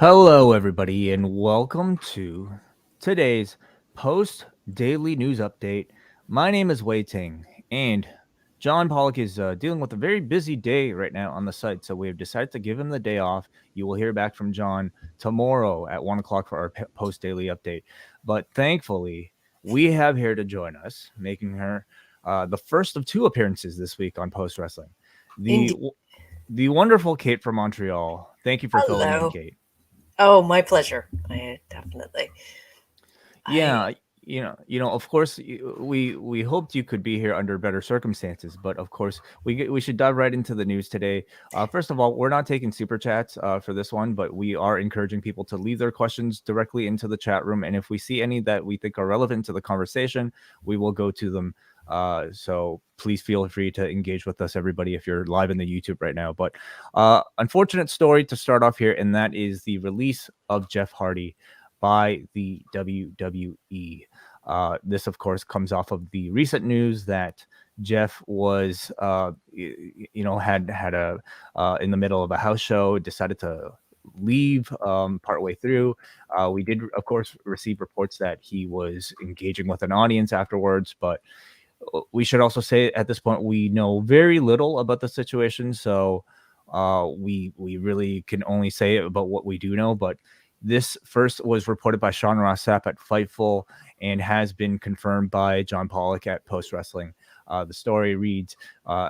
Hello, everybody, and welcome to today's post daily news update. My name is Wai Ting, and John Pollock is dealing with a very busy day right now on the site, so we have decided to give him the day off. You will hear back from John tomorrow at 1 o'clock for our post daily update. But thankfully, we have here to join us, making her the first of two appearances this week on Post Wrestling. The, Indeed. w- the wonderful Kate from Montreal. Thank you for filling in, Hello. Kate. Oh, my pleasure. I definitely. I Yeah, of course, we hoped you could be here under better circumstances, but of course, we should dive right into the news today. First of all, we're not taking super chats for this one, but we are encouraging people to leave their questions directly into the chat room, and if we see any that we think are relevant to the conversation, we will go to them. So please feel free to engage with us, everybody, if you're live in the YouTube right now. But unfortunate story to start off here, and that is the release of Jeff Hardy by the WWE. This, of course, comes off of the recent news that Jeff was, had a in the middle of a house show, decided to leave partway through. We did, of course, receive reports that he was engaging with an audience afterwards, but we should also say at this point we know very little about the situation, so we really can only say about what we do know. But this first was reported by Sean Ross Sapp at Fightful and has been confirmed by John Pollock at Post Wrestling. The story reads,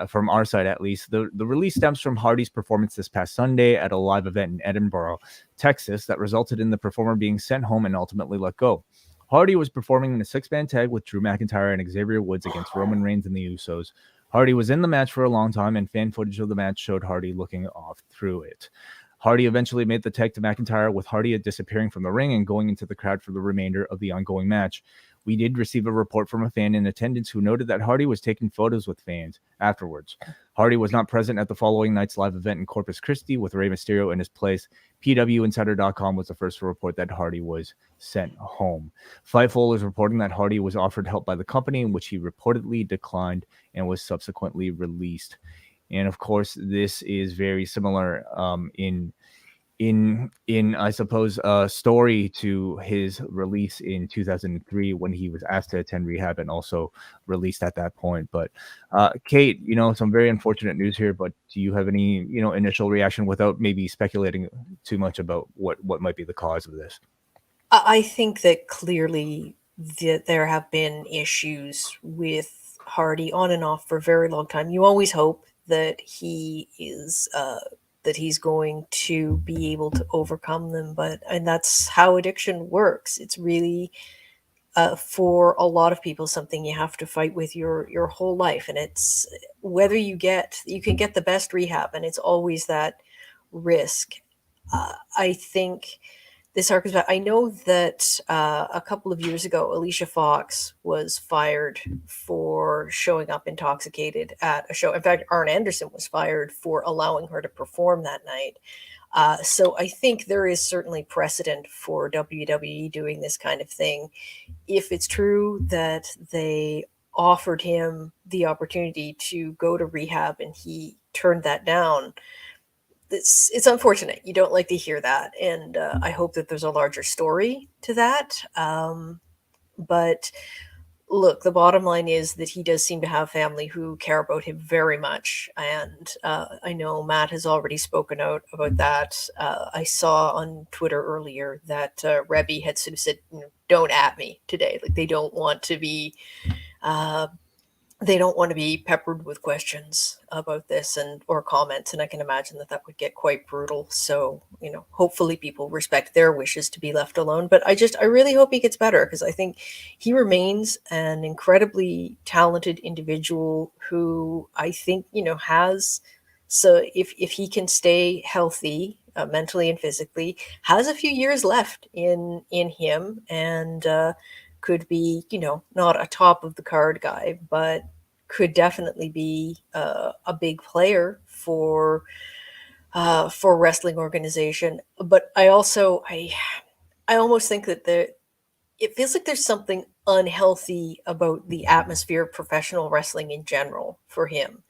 from our side at least, the release stems from Hardy's performance this past Sunday at a live event in Edinburgh, Texas, that resulted in the performer being sent home and ultimately let go. Hardy was performing in a six-man tag with Drew McIntyre and Xavier Woods against Roman Reigns and the Usos. Hardy was in the match for a long time, and fan footage of the match showed Hardy looking off through it. Hardy eventually made the tag to McIntyre, with Hardy disappearing from the ring and going into the crowd for the remainder of the ongoing match. We did receive a report from a fan in attendance who noted that Hardy was taking photos with fans afterwards. Hardy was not present at the following night's live event in Corpus Christi with Rey Mysterio in his place. PWInsider.com was the first to report that Hardy was sent home. Fightful is reporting that Hardy was offered help by the company, in which he reportedly declined and was subsequently released. And of course, this is very similar in I suppose a story to his release in 2003 when he was asked to attend rehab and also released at that point. But Kate, some very unfortunate news here, but do you have any initial reaction without maybe speculating too much about what might be the cause of this? I think that clearly that there have been issues with Hardy on and off for a very long time. You always hope that he's going to be able to overcome them, and that's how addiction works. It's really for a lot of people something you have to fight with your whole life, and it's whether you can get the best rehab, and it's always that risk. I think this harkens back. I know that a couple of years ago, Alicia Fox was fired for showing up intoxicated at a show. In fact, Arn Anderson was fired for allowing her to perform that night. So I think there is certainly precedent for WWE doing this kind of thing. If it's true that they offered him the opportunity to go to rehab and he turned that down, it's unfortunate. You don't like to hear that, and I hope that there's a larger story to that. But look, the bottom line is that he does seem to have family who care about him very much, and I know Matt has already spoken out about that. I saw on Twitter earlier that Rebby had sort of said, "Don't at me today." Like uh, they don't want to be peppered with questions about this and or comments, and I can imagine that that would get quite brutal. So hopefully people respect their wishes to be left alone, but I really hope he gets better, because I think he remains an incredibly talented individual who I think has, so if he can stay healthy, mentally and physically, has a few years left in him, and could be, not a top of the card guy, but could definitely be a big player for wrestling organization. But I almost think that it feels like there's something unhealthy about the atmosphere of professional wrestling in general for him.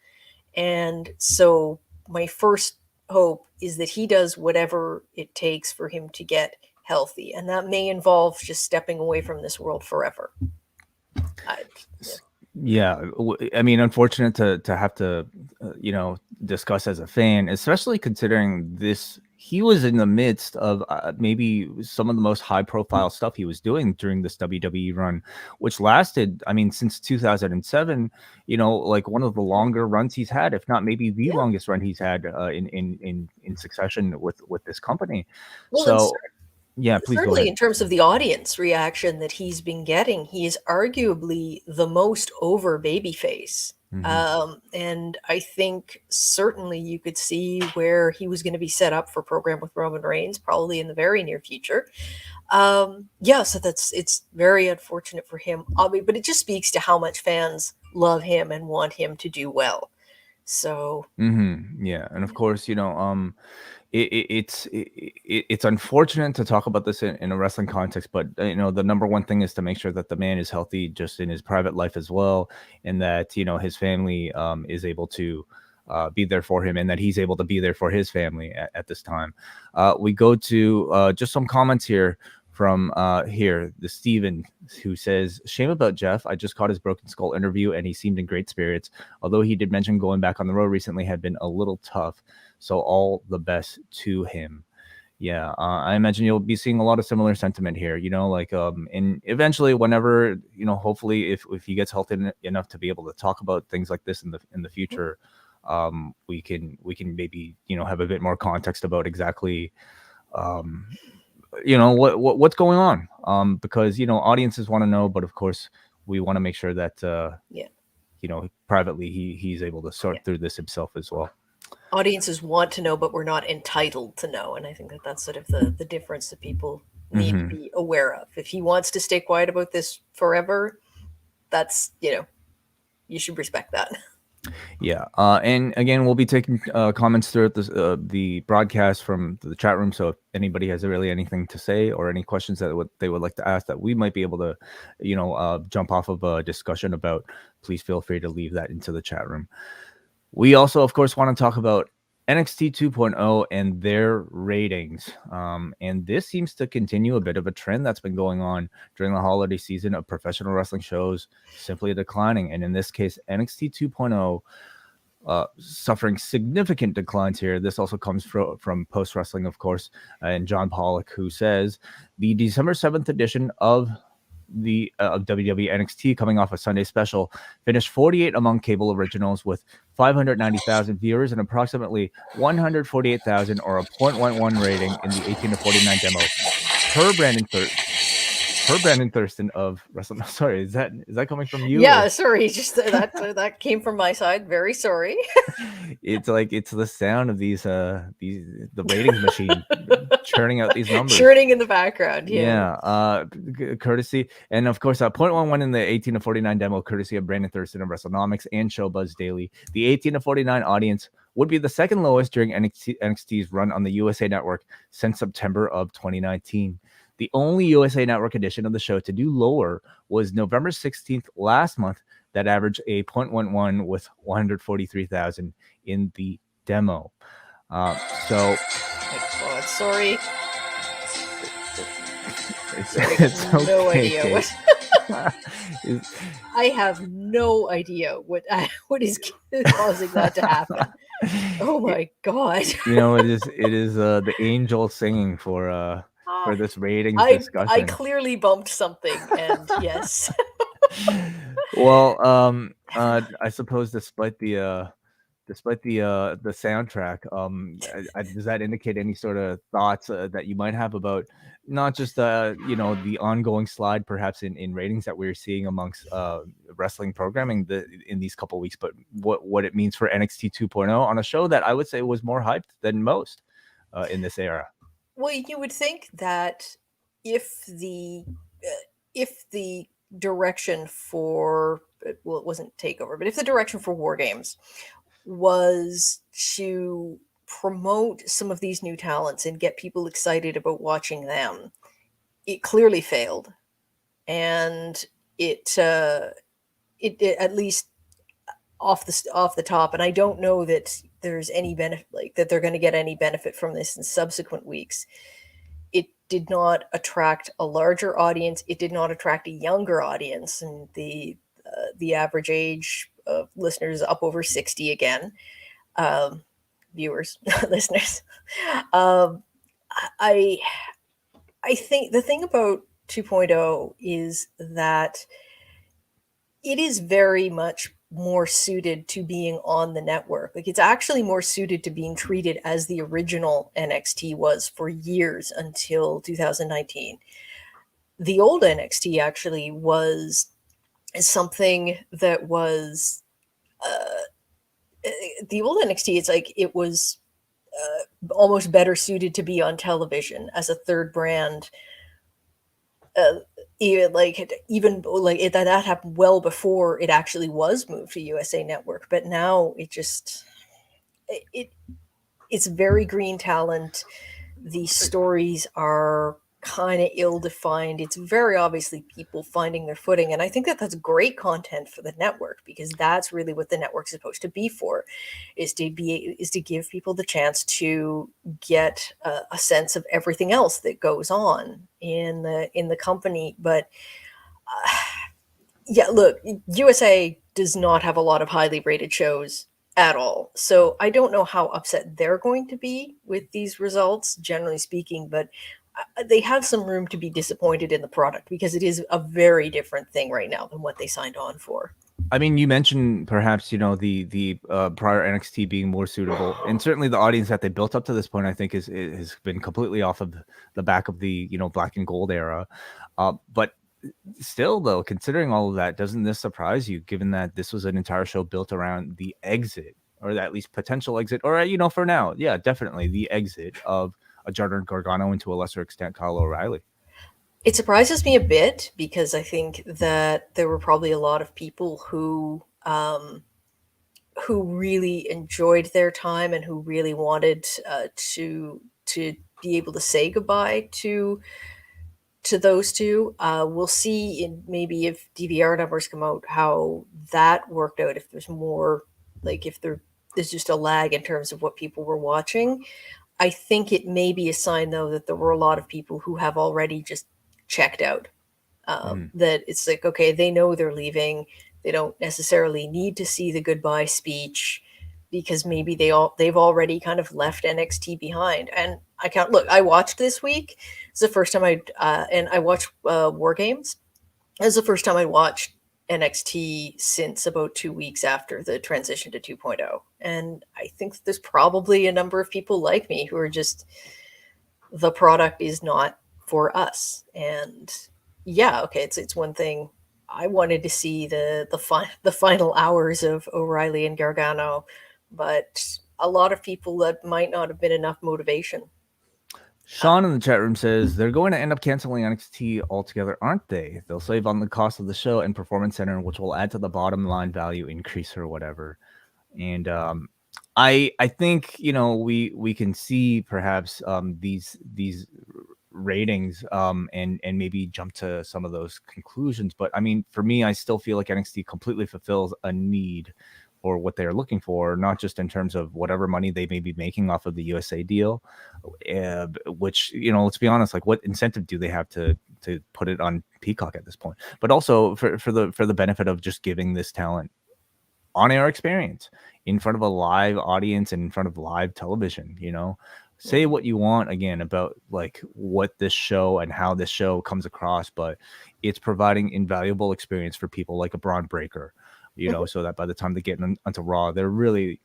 And so my first hope is that he does whatever it takes for him to get healthy, and that may involve just stepping away from this world forever. I, yeah. Yeah, I mean, unfortunate to have to, discuss as a fan, especially considering this. He was in the midst of maybe some of the most high profile stuff he was doing during this WWE run, which lasted, I mean, since 2007. Like one of the longer runs he's had, if not maybe the Yeah. longest run he's had in succession with this company. Well, and So yeah, please go certainly ahead. in terms of the audience reaction that he's been getting, he is arguably the most over babyface. Hmm. And I think certainly you could see where he was going to be set up for program with Roman Reigns, probably in the very near future. Yeah, so it's very unfortunate for him, but it just speaks to how much fans love him and want him to do well. So Yeah, and of course, it's unfortunate to talk about this in a wrestling context, but the number one thing is to make sure that the man is healthy just in his private life as well, and that his family is able to be there for him, and that he's able to be there for his family at this time. We go to just some comments here from the Steven, who says, shame about Jeff. I just caught his Broken Skull interview and he seemed in great spirits, although he did mention going back on the road recently had been a little tough. So all the best to him. Yeah, I imagine you'll be seeing a lot of similar sentiment here. And eventually, whenever hopefully, if he gets healthy enough to be able to talk about things like this in the future, we can maybe have a bit more context about exactly what's going on. Because audiences want to know, but of course we want to make sure that yeah, privately he's able to sort yeah. through this himself as well. Audiences want to know, but we're not entitled to know. And I think that that's sort of the difference that people need to be aware of. If he wants to stay quiet about this forever, that's, you should respect that. Yeah. And again, we'll be taking comments throughout the broadcast from the chat room. So if anybody has really anything to say or any questions that they would like to ask that we might be able to, jump off of a discussion about, please feel free to leave that into the chat room. We also, of course, want to talk about NXT 2.0 and their ratings. And this seems to continue a bit of a trend that's been going on during the holiday season of professional wrestling shows simply declining. And in this case, NXT 2.0 suffering significant declines here. This also comes from Post Wrestling, of course, and John Pollock, who says the December 7th edition of WWE NXT, coming off a Sunday special, finished 48 among cable originals with 590,000 viewers and approximately 148,000 or a 0.11 rating in the 18 to 49 demo per Brandon Thurston of Wrestle. Sorry, is that coming from you? Yeah, sorry, just that came from my side. Very sorry. It's the sound of the ratings machine churning out these numbers. Churning in the background. Yeah. Courtesy, and of course, 0.11 in the 18 to 49 demo, courtesy of Brandon Thurston of WrestleNomics and Showbuzz Daily. The 18 to 49 audience would be the second lowest during NXT's run on the USA Network since September of 2019. The only USA Network edition of the show to do lower was November 16th last month, that averaged a 0.11 with 143,000 in the demo. So, Oh, sorry. it's okay. No idea what. I have no idea what is causing that to happen. Oh my god! It is the angel singing for this ratings discussion. I clearly bumped something, and yes. Well, I suppose despite the soundtrack, does that indicate any sort of thoughts that you might have about not just the ongoing slide perhaps in ratings that we're seeing amongst wrestling programming in these couple weeks, but what it means for NXT 2.0 on a show that I would say was more hyped than most in this era? Well, you would think that if the direction for, well, it wasn't takeover, but if the direction for War Games was to promote some of these new talents and get people excited about watching them, it clearly failed, and it at least off the top. And I don't know that there's any benefit, like that they're going to get any benefit from this in subsequent weeks. It did not attract a larger audience. It did not attract a younger audience, and the average age of listeners up over 60 again. Viewers, listeners. Um, I I think the thing about 2.0 is that it is very much more suited to being on the network. Like it's actually more suited to being treated as the original NXT was for years until 2019. The old NXT actually was something that was the old NXT. It's like it was almost better suited to be on television as a third brand. Even that happened well before it actually was moved to USA Network, but now it's very green talent. The stories are kind of ill-defined. It's very obviously people finding their footing, and I think that that's great content for the network, because that's really what the network's supposed to be for, is to give people the chance to get a sense of everything else that goes on in the company. But yeah, look, USA does not have a lot of highly rated shows at all. So I don't know how upset they're going to be with these results, generally speaking, but they have some room to be disappointed in the product, because it is a very different thing right now than what they signed on for. I mean, you mentioned perhaps, the prior NXT being more suitable, and certainly the audience that they built up to this point, I think, has been completely off of the back of the black and gold era. But still, though, considering all of that, doesn't this surprise you, given that this was an entire show built around the exit, or at least potential exit, or for now, yeah, definitely the exit of a Jordan Gargano, and to a lesser extent Kyle O'Reilly. It surprises me a bit, because I think that there were probably a lot of people who really enjoyed their time and who really wanted to be able to say goodbye to those two. We'll see in maybe if DVR numbers come out how that worked out. If there's more, like if there's just a lag in terms of what people were watching. I think it may be a sign, though, that there were a lot of people who have already just checked out. That it's like, okay, they know they're leaving. They don't necessarily need to see the goodbye speech, because maybe they've already kind of left NXT behind. And I watched this week. It's the first time I watched War Games. It's the first time I watched NXT since about 2 weeks after the transition to 2.0. And I think there's probably a number of people like me who are just, the product is not for us. And yeah, okay, it's one thing. I wanted to see the final hours of O'Reilly and Gargano, but a lot of people, that might not have been enough motivation. Sean in the chat room says they're going to end up canceling NXT altogether, aren't they? They'll save on the cost of the show and Performance Center, which will add to the bottom line value increase or whatever. And I think we can see perhaps these ratings and maybe jump to some of those conclusions. But I mean, for me, I still feel like NXT completely fulfills a need for what they're looking for, not just in terms of whatever money they may be making off of the USA deal, which, let's be honest, like what incentive do they have to put it on Peacock at this point? But also for the benefit of just giving this talent on-air experience in front of a live audience and in front of live television. Say what you want again about like what this show and how this show comes across, but it's providing invaluable experience for people like a Braun Breaker, so that by the time they get onto Raw, they're really,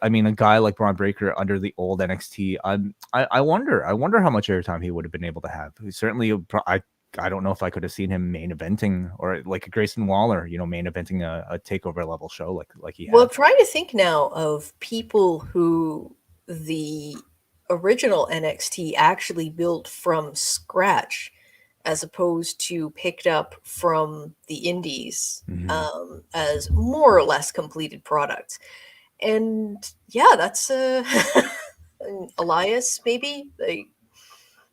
I mean, a guy like Braun Breaker under the old NXT, I wonder how much airtime he would have been able to have. Certainly, I don't know if I could have seen him main eventing, or like a Grayson Waller, main eventing a takeover level show like he had. Well, I'm trying to think now of people who the original NXT actually built from scratch, as opposed to picked up from the indies, as more or less completed products. And yeah, that's Elias, maybe.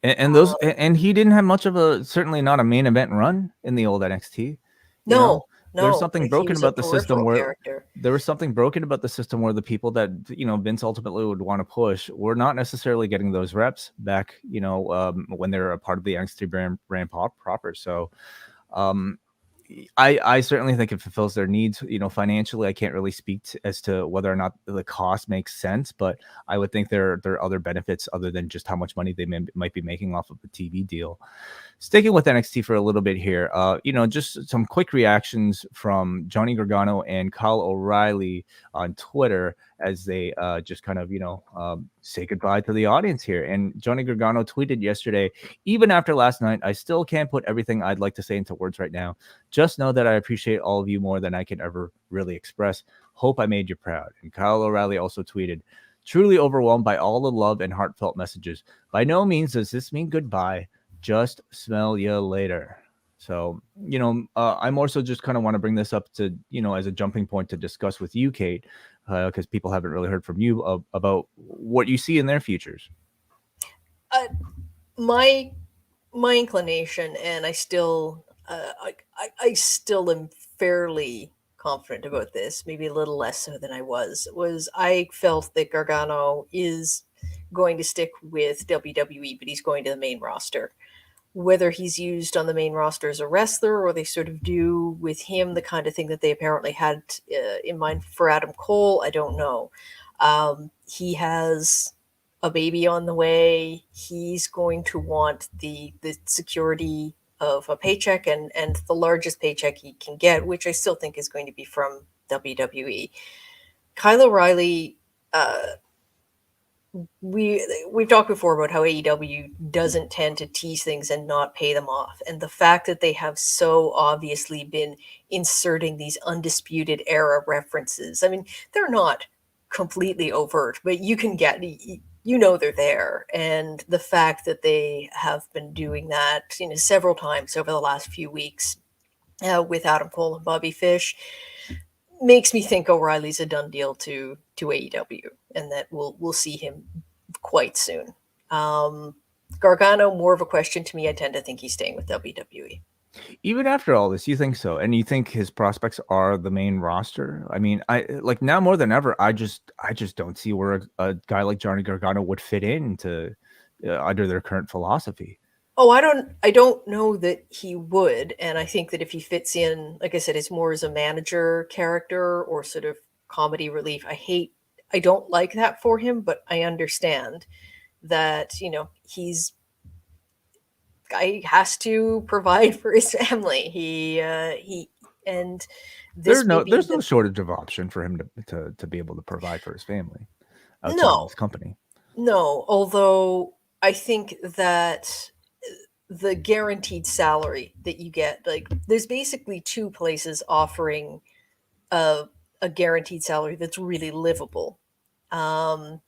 And he didn't have much of certainly not a main event run in the old NXT. No, there's No, something like he broken was a about the system peripheral where character. there was something broken about the system where the people that Vince ultimately would want to push were not necessarily getting those reps back, when they're a part of the NXT brand proper. So um, I certainly think it fulfills their needs. Financially, I can't really speak as to whether or not the cost makes sense, but I would think there are other benefits other than just how much money they might be making off of a TV deal. Sticking with NXT for a little bit here, just some quick reactions from Johnny Gargano and Kyle O'Reilly on Twitter as they just kind of, say goodbye to the audience here. And Johnny Gargano tweeted yesterday, even after last night, I still can't put everything I'd like to say into words right now. Just know that I appreciate all of you more than I can ever really express. Hope I made you proud. And Kyle O'Reilly also tweeted, truly overwhelmed by all the love and heartfelt messages. By no means does this mean goodbye. Just smell you later. So, I more so just kind of want to bring this up to, as a jumping point to discuss with you, Kate, because people haven't really heard from you about what you see in their futures. Uh, my my inclination, and I still, I still am fairly confident about this, maybe a little less so than I was I felt that Gargano is going to stick with WWE, but he's going to the main roster. Whether he's used on the main roster as a wrestler or they sort of do with him the kind of thing that they apparently had in mind for Adam Cole, I don't know. He has a baby on the way. He's going to want the security of a paycheck and the largest paycheck he can get, which I still think is going to be from WWE. Kyle O'Reilly, we've talked before about how AEW doesn't tend to tease things and not pay them off, and the fact that they have so obviously been inserting these undisputed era references. I mean, they're not completely overt, but you can get they're there, and the fact that they have been doing that several times over the last few weeks with Adam Cole and Bobby Fish makes me think O'Reilly's a done deal to AEW, and that we'll see him quite soon. Gargano, more of a question to me. I tend to think he's staying with WWE. Even after all this, you think so? And you think his prospects are the main roster? I mean, I like now more than ever. I just don't see where a guy like Johnny Gargano would fit into under their current philosophy. Oh, I don't know that he would, and I think that if he fits in, like I said, it's more as a manager character or sort of comedy relief. I don't like that for him, but I understand that he's guy has to provide for his family. He and this may be There's no the shortage of option for him to be able to provide for his family outside of no, this company. no. Although I think that the guaranteed salary that you get, like, there's basically two places offering a a guaranteed salary that's really livable. Um,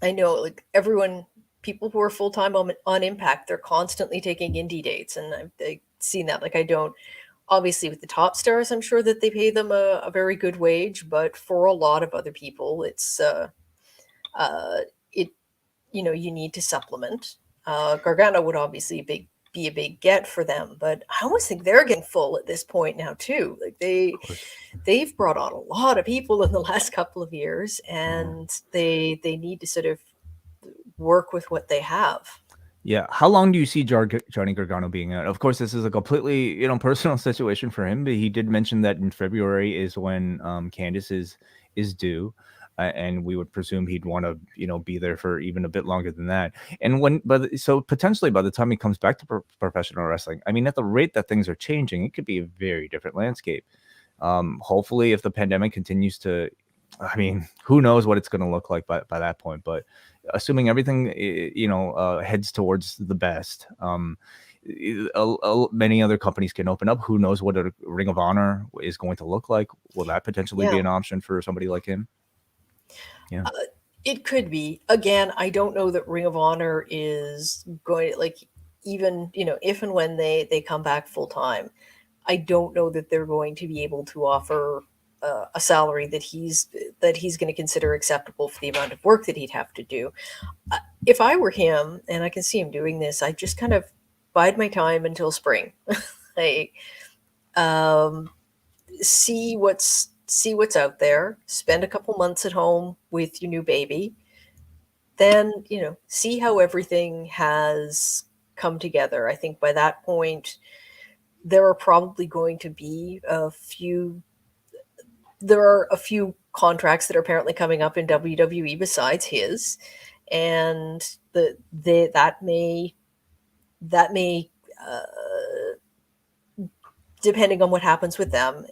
I know, like everyone, people who are full time on Impact, they're constantly taking indie dates, and I've seen that. Like, I don't obviously with the top stars, I'm sure that they pay them a very good wage, but for a lot of other people, uh, it you need to supplement. Gargano would obviously be a big get for them, but I almost think they're getting full at this point now too. Like Of course. they've brought on a lot of people in the last couple of years, Yeah. and they need to sort of work with what they have. Yeah. How long do you see Johnny Gargano being out? Of course, this is a completely, personal situation for him, but he did mention that in February is when Candice is due. And we would presume he'd want to, be there for even a bit longer than that. And so potentially by the time he comes back to professional wrestling, I mean, at the rate that things are changing, it could be a very different landscape. Hopefully, if the pandemic continues to, I mean, who knows what it's going to look like by that point, but assuming everything heads towards the best, many other companies can open up. Who knows what a Ring of Honor is going to look like? Will that potentially be Yeah. an option for somebody like him? Yeah. Uh, it could be. Again, I don't know that Ring of Honor is going to, like, even, if and when they come back full time, I don't know that they're going to be able to offer a salary that he's going to consider acceptable for the amount of work that he'd have to do. If I were him, and I can see him doing this, I just kind of bide my time until spring. Like, um, see what's out there, spend a couple months at home with your new baby, then see how everything has come together. I think by that point there are probably going to be a few contracts that are apparently coming up in WWE besides his, and that may depending on what happens with them,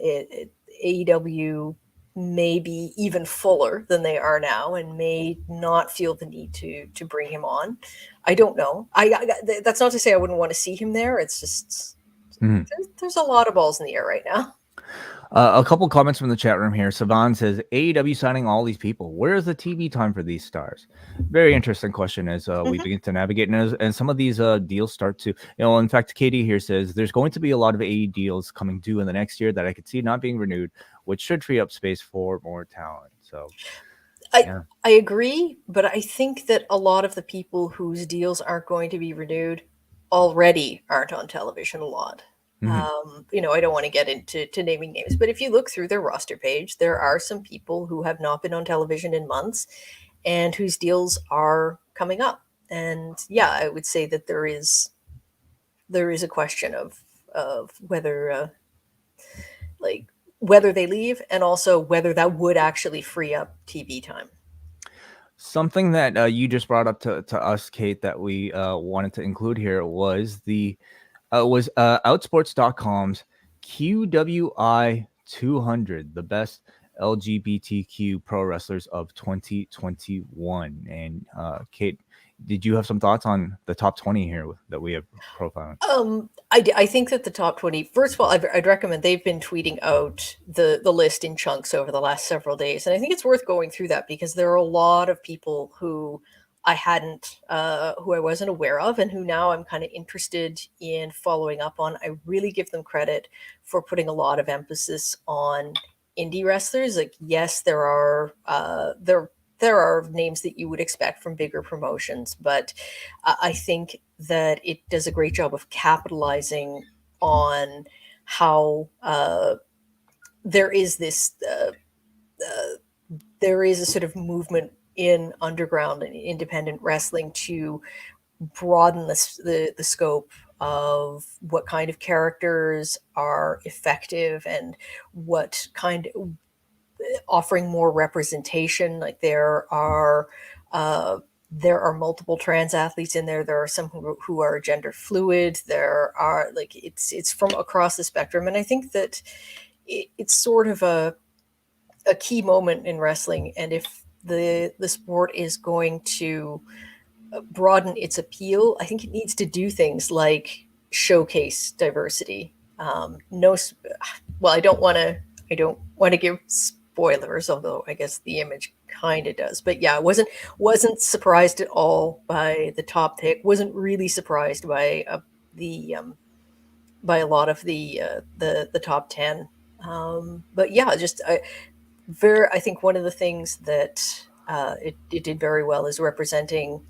AEW may be even fuller than they are now and may not feel the need to bring him on. I don't know. That's not to say I wouldn't want to see him there. It's just there's a lot of balls in the air right now. A couple comments from the chat room here. Savan says AEW signing all these people. Where is the TV time for these stars? Very interesting question as we begin to navigate, and some of these deals start to, in fact, Katie here says there's going to be a lot of AE deals coming due in the next year that I could see not being renewed, which should free up space for more talent. So I agree, but I think that a lot of the people whose deals aren't going to be renewed already aren't on television a lot. I don't want to get into naming names, but if you look through their roster page, there are some people who have not been on television in months and whose deals are coming up. And yeah, I would say that there is a question of whether whether they leave and also whether that would actually free up TV time. Something that you just brought up to us, Kate, that we wanted to include here was Outsports.com's QWI 200, the best LGBTQ pro wrestlers of 2021. And Kate, did you have some thoughts on the top 20 here that we have profiling? I think that the top 20, first of all, I'd recommend, they've been tweeting out the list in chunks over the last several days. And I think it's worth going through that because there are a lot of people who who I wasn't aware of and who now I'm kind of interested in following up on. I really give them credit for putting a lot of emphasis on indie wrestlers. Like, yes, there are names that you would expect from bigger promotions, but I think that it does a great job of capitalizing on how there is a sort of movement in underground and independent wrestling to broaden the scope of what kind of characters are effective and what kind of offering more representation. Like there are multiple trans athletes in there. There are some who are gender fluid. There are it's from across the spectrum, and I think that it's sort of a key moment in wrestling. And if the sport is going to broaden its appeal, I think it needs to do things like showcase diversity. I don't want to give spoilers, although I guess the image kind of does. But yeah, I wasn't surprised at all by the top pick. Wasn't really surprised by by a lot of the top 10. But yeah, I think one of the things that it did very well is representing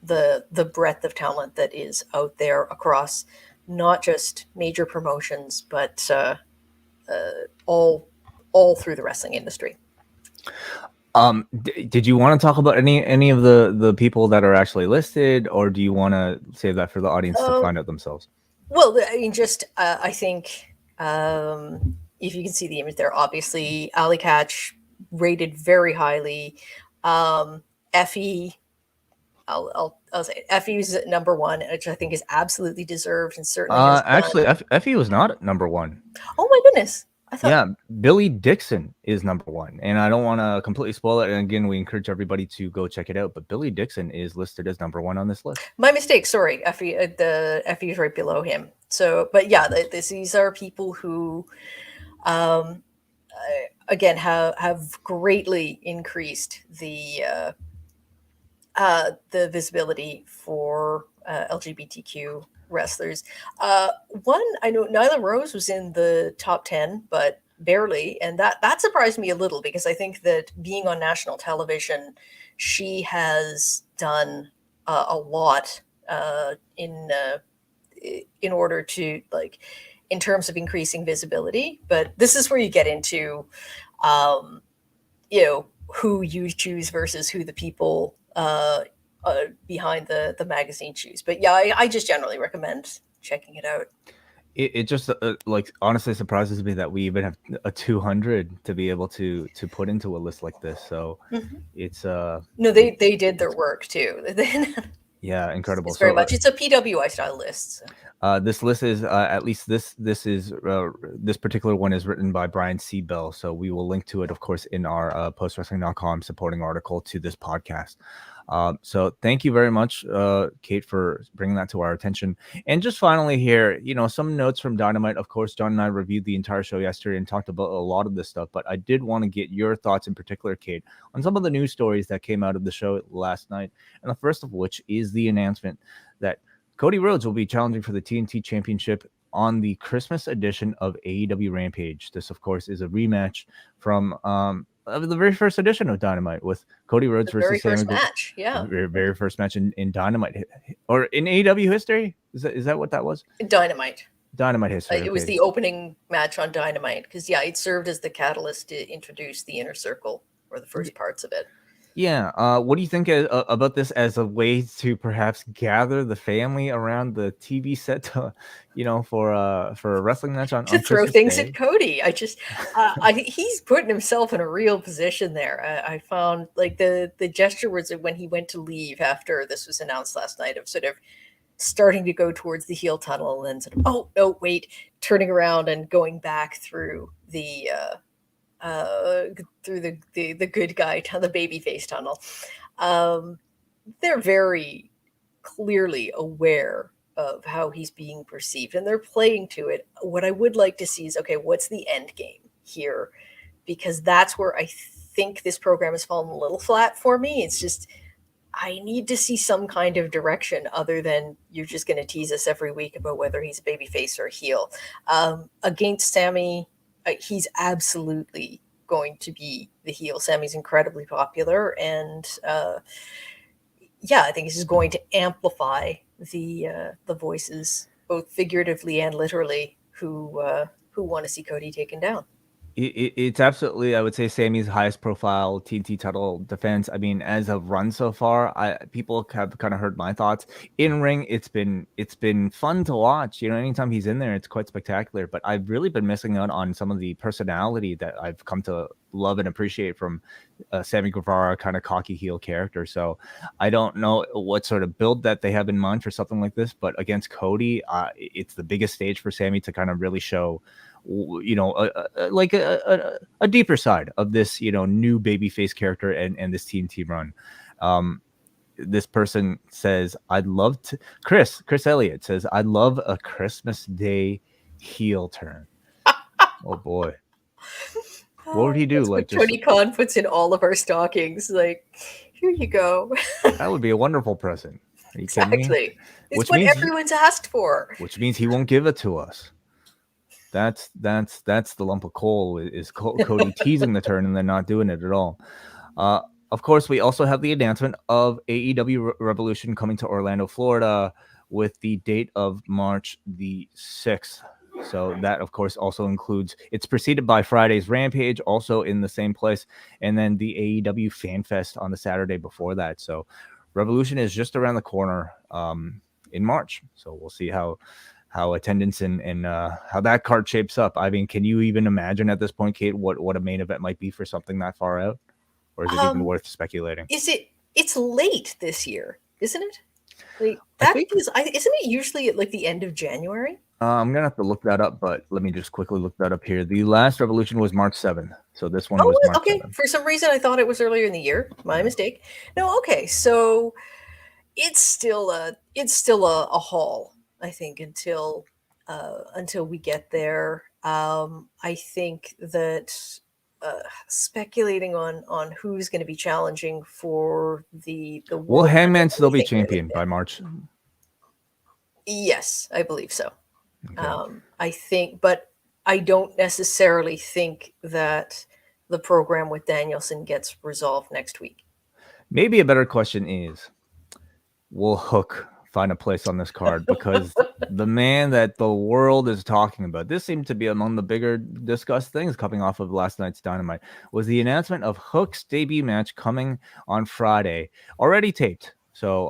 the breadth of talent that is out there across not just major promotions, but all through the wrestling industry. Did you want to talk about any of the people that are actually listed, or do you want to save that for the audience to find out themselves? Well, I mean, I think if you can see the image there, obviously Ali Catch rated very highly. Effie, I'll say Effie's at number one, which I think is absolutely deserved and certainly actually Effie was not at number one. Oh my goodness. Yeah, Billy Dixon is number one, and I don't want to completely spoil it. And again, we encourage everybody to go check it out. But Billy Dixon is listed as number one on this list. My mistake. Sorry, Effie. Effie is right below him. So, but yeah, these are people who, again, have greatly increased the visibility for LGBTQ wrestlers. One, I know Nyla Rose was in the top 10, but barely, and that surprised me a little because I think that being on national television, she has done a lot in order to in terms of increasing visibility. But this is where you get into, um, who you choose versus who the people behind the magazine choose. But yeah, I just generally recommend checking it out. It just like honestly surprises me that we even have a 200 to be able to put into a list like this. So Mhm. it's No, it, they did their it's work too. yeah, incredible. It's very So much it's a PWI style list. So. this list is at least this particular one is written by Brian C. Bell. So we will link to it, of course, in our postwrestling.com supporting article to this podcast. So thank you very much, Kate, for bringing that to our attention. And just finally here, some notes from Dynamite. Of course, John and I reviewed the entire show yesterday and talked about a lot of this stuff, but I did want to get your thoughts in particular, Kate, on some of the news stories that came out of the show last night. And the first of which is the announcement that Cody Rhodes will be challenging for the TNT Championship on the Christmas edition of AEW Rampage. This, of course, is a rematch from the very first edition of Dynamite with Cody Rhodes The very versus Sammy first match, yeah. The very first match in Dynamite or in AEW history. Is that what that was? Dynamite. Dynamite history. It was the opening match on Dynamite because it served as the catalyst to introduce the Inner Circle or the first parts of it. Yeah. What do you think about this as a way to perhaps gather the family around the TV set to, for a wrestling match on to throw Christmas things Day? at Cody? He's putting himself in a real position there. I found like the gesture was when he went to leave after this was announced last night of sort of starting to go towards the heel tunnel and sort of turning around and going back through the good guy the babyface tunnel. They're very clearly aware of how he's being perceived and they're playing to it. What I would like to see is, okay, what's the end game here? Because that's where I think this program has fallen a little flat for me. It's just I need to see some kind of direction other than you're just going to tease us every week about whether he's a babyface or a heel. Against Sammy, he's absolutely going to be the heel. Sammy's incredibly popular, and I think this is going to amplify the voices, both figuratively and literally, who want to see Cody taken down. It's absolutely, I would say, Sammy's highest profile TNT title defense. I mean, as a run so far, people have kind of heard my thoughts. In ring, it's been fun to watch. Anytime he's in there, it's quite spectacular. But I've really been missing out on some of the personality that I've come to love and appreciate from Sammy Guevara, kind of cocky heel character. So I don't know what sort of build that they have in mind for something like this. But against Cody, it's the biggest stage for Sammy to kind of really show a deeper side of this new babyface character and this TNT run. This person says, I'd love to Chris Elliott says, I'd love a Christmas Day heel turn. Oh boy, what would he do? That's like what Tony Khan puts in all of our stockings, like, here you go. That would be a wonderful present. Are you kidding me? It's what everyone's asked for, which means he won't give it to us. That's the lump of coal is Cody teasing the turn and then not doing it at all. Of course, we also have the announcement of AEW Revolution coming to Orlando, Florida, with the date of March the 6th. So that, of course, also includes, it's preceded by Friday's Rampage, also in the same place, and then the AEW Fan Fest on the Saturday before that. So Revolution is just around the corner in March. So we'll see how attendance and how that card shapes up. I mean, can you even imagine at this point, Kate, what a main event might be for something that far out? Or is it even worth speculating? It's late this year, isn't it? Like isn't it usually at like the end of January? I'm gonna have to look that up, but let me just quickly look that up here. The last Revolution was March 7th, so this one was March 7th. For some reason I thought it was earlier in the year. My mistake. No, okay, so it's still a haul, I think, until we get there. I think that speculating on who's going to be challenging for the will Hangman still be champion by March? Yes, I believe so. Okay. I think, but I don't necessarily think that the program with Danielson gets resolved next week. Maybe a better question is, will Hook find a place on this card? Because The man that the world is talking about. This seemed to be among the bigger discussed things coming off of last night's Dynamite, was the announcement of Hook's debut match coming on Friday, already taped. So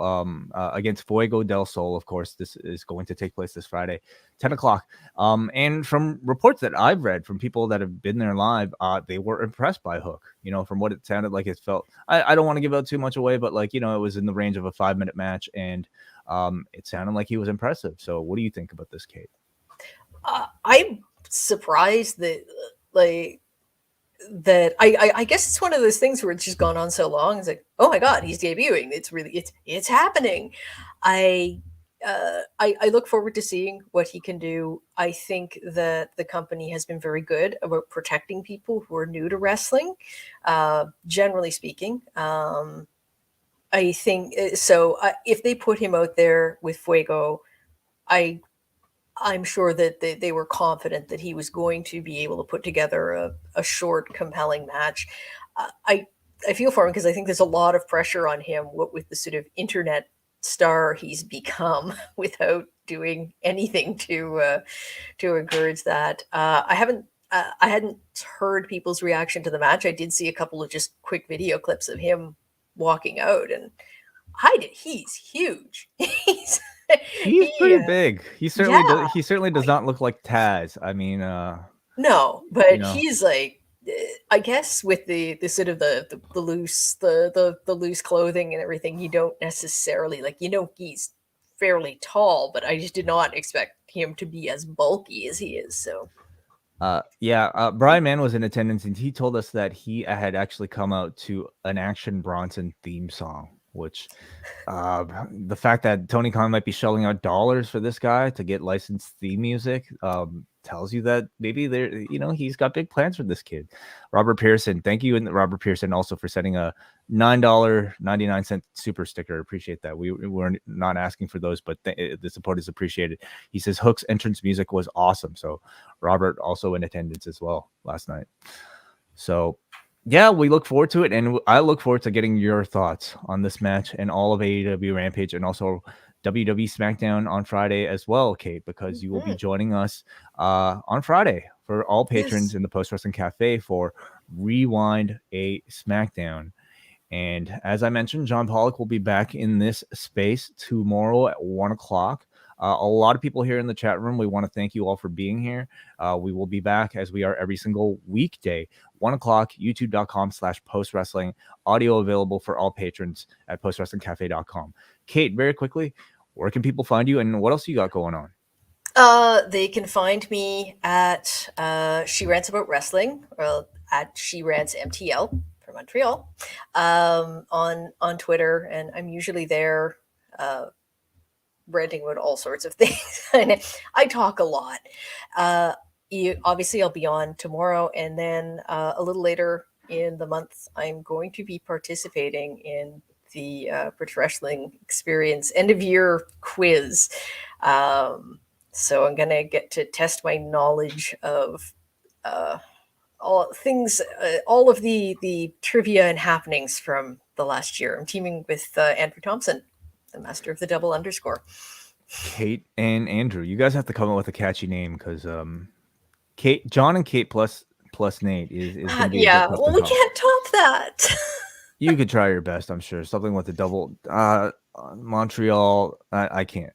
against Fuego del Sol, of course, this is going to take place this Friday, 10 o'clock. And from reports that I've read from people that have been there live, they were impressed by Hook. You know, from what it sounded like, it felt. I don't want to give out too much away, but like, you know, it was in the range of a 5-minute match, and it sounded like he was impressive. So what do you think about this, Kate? I'm surprised that like that I guess it's one of those things where it's just gone on so long. It's like, oh my god, he's debuting. It's really it's happening. I I look forward to seeing what he can do. I think that the company has been very good about protecting people who are new to wrestling, generally speaking. I think so. If they put him out there with Fuego, I I'm sure that they were confident that he was going to be able to put together a short, compelling match. I feel for him because I think there's a lot of pressure on him with the sort of internet star he's become without doing anything to encourage that. I hadn't heard people's reaction to the match. I did see a couple of just quick video clips of him walking out, and he's huge. He's He pretty big. He certainly yeah. does. He certainly does not look like Taz. I mean, No, you but know, he's like, I guess with the sort of the loose the loose clothing and everything, you don't necessarily like, he's fairly tall, but I just did not expect him to be as bulky as he is. So yeah. Brian Mann was in attendance, and he told us that he had actually come out to an Action Bronson theme song, which the fact that Tony Khan might be shelling out dollars for this guy to get licensed theme music tells you that maybe there, you know, he's got big plans for this kid. Robert Pearson, thank you, and Robert Pearson also for sending a $9.99 super sticker. Appreciate that. We were not asking for those, but the support is appreciated. He says Hook's entrance music was awesome. So Robert also in attendance as well last night. So yeah, we look forward to it, and I look forward to getting your thoughts on this match and all of AEW Rampage and also WWE SmackDown on Friday as well, Kate, because you will be mhm. joining us on Friday for all patrons Yes. in the Post Wrestling Cafe for Rewind a SmackDown. And as I mentioned, John Pollock will be back in this space tomorrow at 1 o'clock. A lot of people here in the chat room, we want to thank you all for being here. We will be back as we are every single weekday, 1 o'clock, youtube.com/postwrestling. Audio available for all patrons at postwrestlingcafe.com. Kate, very quickly, where can people find you and what else you got going on? They can find me at She Rants About Wrestling, or at She Rants MTL for Montreal, on Twitter, and I'm usually there ranting about all sorts of things. And I talk a lot. Obviously, I'll be on tomorrow, and then a little later in the month, I'm going to be participating in the British Wrestling Experience end of year quiz. So I'm gonna get to test my knowledge of all things, all of the trivia and happenings from the last year. I'm teaming with Andrew Thompson, the master of the double underscore. Kate and Andrew, you guys have to come up with a catchy name because Kate, John and Kate plus Nate is going to be a bit Yeah, tough to well, we top. can't top that. You could try your best, I'm sure. Something with the double Montreal. I can't.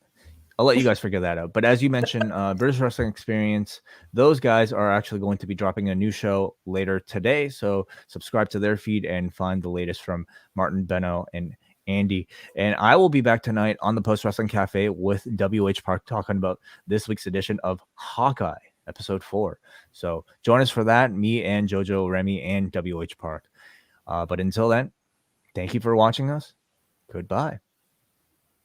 I'll let you guys figure that out. But as you mentioned, British Wrestling Experience, those guys are actually going to be dropping a new show later today. So subscribe to their feed and find the latest from Martin, Benno, and Andy. And I will be back tonight on the Post Wrestling Cafe with WH Park talking about this week's edition of Hawkeye, episode 4. So join us for that, me and Jojo, Remy, and WH Park. But until then, thank you for watching us. Goodbye.